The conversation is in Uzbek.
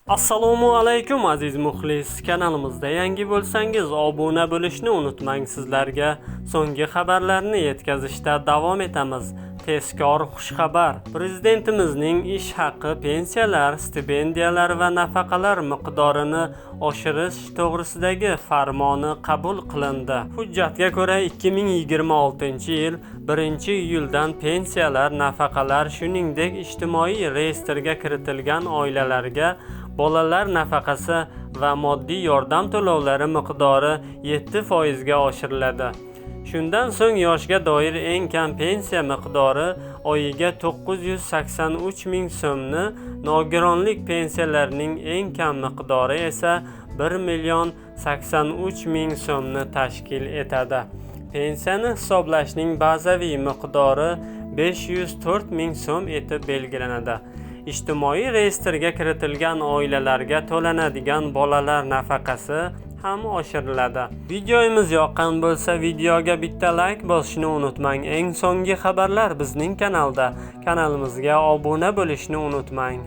Assalomu alaykum aziz muxlis. Kanalimizda yangi bo'lsangiz obuna bo'lishni unutmang. Sizlarga so'nggi xabarlarni yetkazishda davom etamiz. Tezkor xushxabar. Prezidentimizning ish haqi, pensiyalar, stipendiyalar va nafaqalar miqdorini oshirish to'g'risidagi farmoni qabul qilindi. Hujjatga ko'ra 2026-yil 1-iyuldan pensiyalar, nafaqalar, shuningdek ijtimoiy reyestrga kiritilgan oilalarga bolalar nafaqasi va moddiy yordam to'lovlari miqdori 7% ga oshiriladi. Shundan so'ng yoshga doir eng kam pensiya miqdori oyiga 983 ming so'mni, nogironlik pensiyalarining eng kam miqdori esa 1,83 million so'mni tashkil etadi. Pensiyani hisoblashning bazaviy miqdori 504 ming so'm etib belgilanadi. Ijtimoiy reyestrga kiritilgan oilalarga to'lanadigan bolalar nafaqasi ham oshiriladi. Videomiz yoqqan bo'lsa, videoga bitta like bosishni unutmang. Eng so'nggi xabarlar bizning kanalda. Kanalimizga obuna bo'lishni unutmang.